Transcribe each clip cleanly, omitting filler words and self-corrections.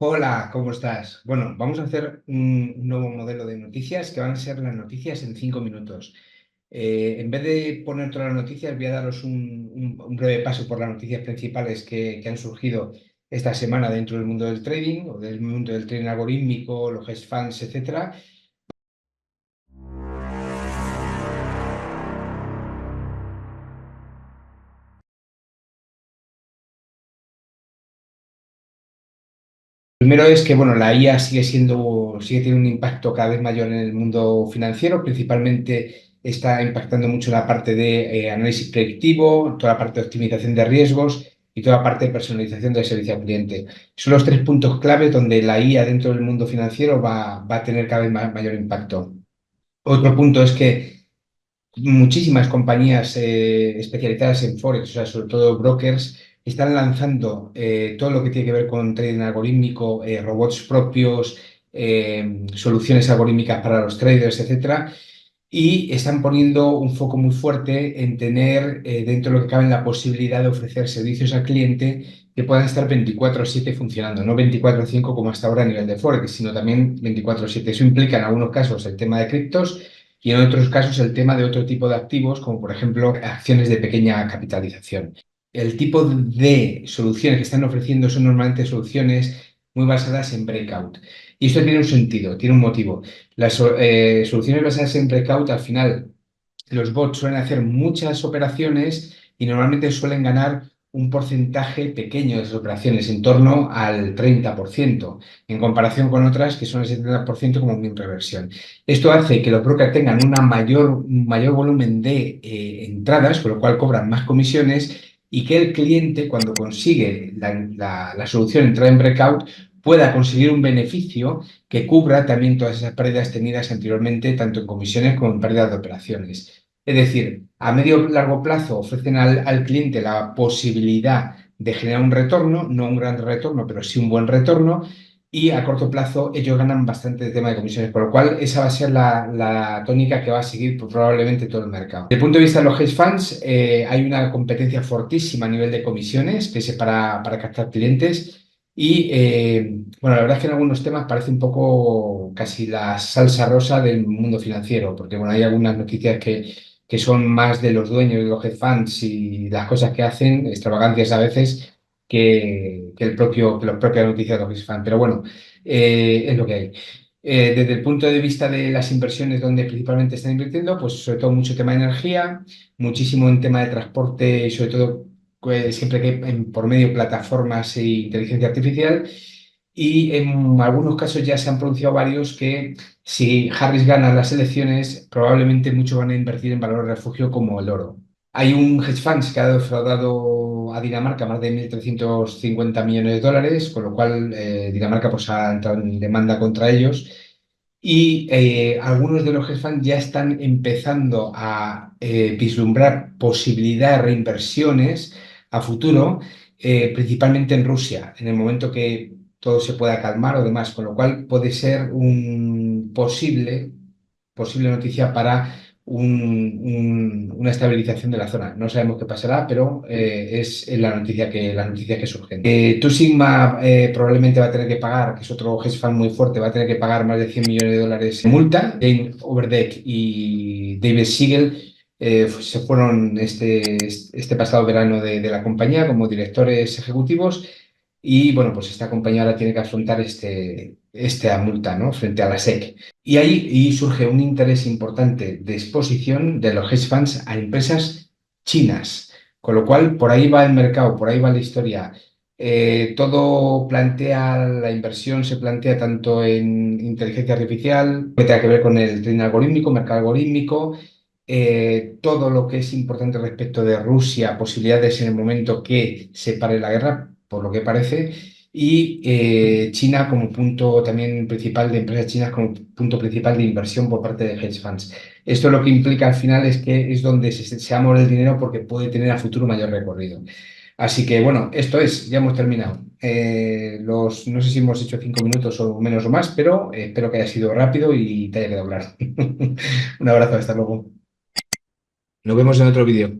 Hola, ¿cómo estás? Bueno, vamos a hacer un nuevo modelo de noticias que van a ser las noticias en 5 minutos. En vez de poner todas las noticias, voy a daros un breve paso por las noticias principales que han surgido esta semana dentro del mundo del trading o del mundo del trading algorítmico, los hedge funds, etcétera. Primero es que, bueno, la IA sigue teniendo un impacto cada vez mayor en el mundo financiero, principalmente está impactando mucho en la parte de análisis predictivo, toda la parte de optimización de riesgos y toda la parte de personalización del servicio al cliente. Son los tres puntos clave donde la IA dentro del mundo financiero va a tener cada vez mayor impacto. Otro punto es que muchísimas compañías especializadas en Forex, o sea, sobre todo brokers, están lanzando todo lo que tiene que ver con trading algorítmico, robots propios, soluciones algorítmicas para los traders, etcétera, y están poniendo un foco muy fuerte en tener dentro de lo que cabe la posibilidad de ofrecer servicios al cliente que puedan estar 24/7 funcionando, no 24/5 como hasta ahora a nivel de Forex, sino también 24/7. Eso implica en algunos casos el tema de criptos y en otros casos el tema de otro tipo de activos, como por ejemplo acciones de pequeña capitalización. El tipo de soluciones que están ofreciendo son normalmente soluciones muy basadas en breakout. Y esto tiene un sentido, tiene un motivo. Las soluciones basadas en breakout, al final, los bots suelen hacer muchas operaciones y normalmente suelen ganar un porcentaje pequeño de esas operaciones, en torno al 30%, en comparación con otras que son el 70% como min reversión. Esto hace que los brokers tengan un mayor volumen de entradas, con lo cual cobran más comisiones y que el cliente, cuando consigue la solución entrar en breakout, pueda conseguir un beneficio que cubra también todas esas pérdidas tenidas anteriormente, tanto en comisiones como en pérdidas de operaciones. Es decir, a medio largo plazo ofrecen al cliente la posibilidad de generar un retorno, no un gran retorno, pero sí un buen retorno, y a corto plazo ellos ganan bastante de tema de comisiones, por lo cual esa va a ser la tónica que va a seguir pues, probablemente todo el mercado. Desde el punto de vista de los hedge funds, hay una competencia fortísima a nivel de comisiones, que es para captar clientes. Y bueno, la verdad es que en algunos temas parece un poco casi la salsa rosa del mundo financiero, porque bueno, hay algunas noticias que son más de los dueños de los hedge funds y las cosas que hacen, extravagancias a veces, que las propias noticias de los hedge funds. Pero bueno, es lo que hay. Desde el punto de vista de las inversiones donde principalmente están invirtiendo, pues sobre todo mucho tema de energía, muchísimo en tema de transporte y sobre todo siempre que por medio de plataformas e inteligencia artificial. Y en algunos casos ya se han pronunciado varios que si Harris gana las elecciones, probablemente muchos van a invertir en valores de refugio como el oro. Hay un hedge fund que ha defraudado a Dinamarca más de 1.350 millones de dólares, con lo cual Dinamarca pues, ha entrado en demanda contra ellos. Y algunos de los hedge funds ya están empezando a vislumbrar posibilidad de reinversiones a futuro, principalmente en Rusia, en el momento que todo se pueda calmar o demás, con lo cual puede ser un posible noticia para una estabilización de la zona. No sabemos qué pasará, pero es la noticia que surge. Two Sigma probablemente va a tener que pagar, que es otro hedge fund muy fuerte, va a tener que pagar más de 100 millones de dólares en multa. Jane Overdeck y David Siegel se fueron este pasado verano de la compañía como directores ejecutivos y bueno, pues esta compañía ahora tiene que afrontar esta multa, ¿no? Frente a la SEC. Y ahí surge un interés importante de exposición de los hedge funds a empresas chinas, con lo cual por ahí va el mercado, por ahí va la historia. Todo plantea, la inversión se plantea tanto en inteligencia artificial, que tenga que ver con el trading algorítmico, mercado algorítmico, todo lo que es importante respecto de Rusia, posibilidades en el momento que se pare la guerra, por lo que parece, y China como punto también principal de empresas chinas como punto principal de inversión por parte de hedge funds. Esto lo que implica al final es que es donde se va a mover el dinero porque puede tener a futuro mayor recorrido. Así que bueno, esto es, ya hemos terminado. No sé si hemos hecho 5 minutos o menos o más, pero espero que haya sido rápido y te haya quedado claro. Un abrazo, hasta luego. Nos vemos en otro vídeo.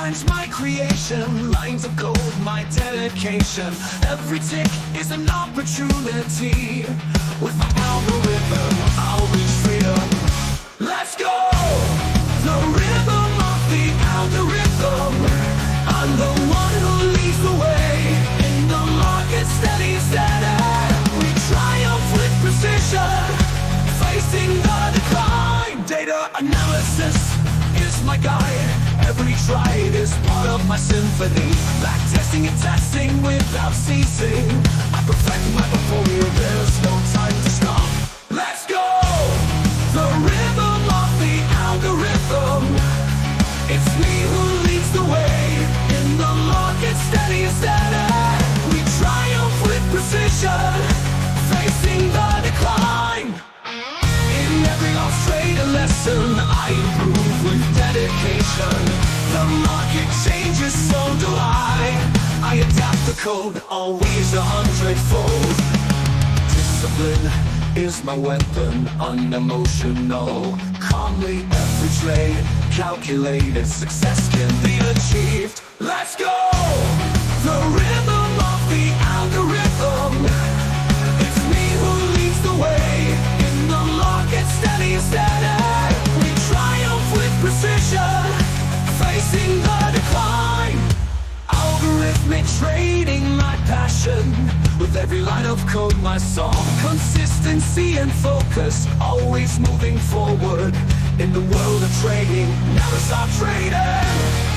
challenge my creation, lines of gold, my dedication. Every tick is an opportunity. With my algorithm, I'll reach freedom. Let's go! The rhythm of the algorithm. I'm the one who leads the way. In the market, steady, steady. We triumph with precision, facing the decline. Data analysis is my guide. Every trade is part of my symphony. Back testing and testing without ceasing. I perfect my portfolio, there's no time to stop. Let's go! The rhythm of the algorithm. It's me who leads the way. In the market, steady and steady. We triumph with precision, facing the decline. In every lost trade a lesson, I improve with dedication. The market changes, so do I adapt the code, always 100-fold. Discipline is my weapon, unemotional. Calmly every trade, calculated success can be achieved. Let's go! The rhythm of the algorithm. It's me who leads the way. In the market, steady, steady. We triumph with precision, facing the decline. Algorithmic trading, my passion. With every line of code, my song. Consistency and focus, always moving forward. In the world of trading, never stop trading.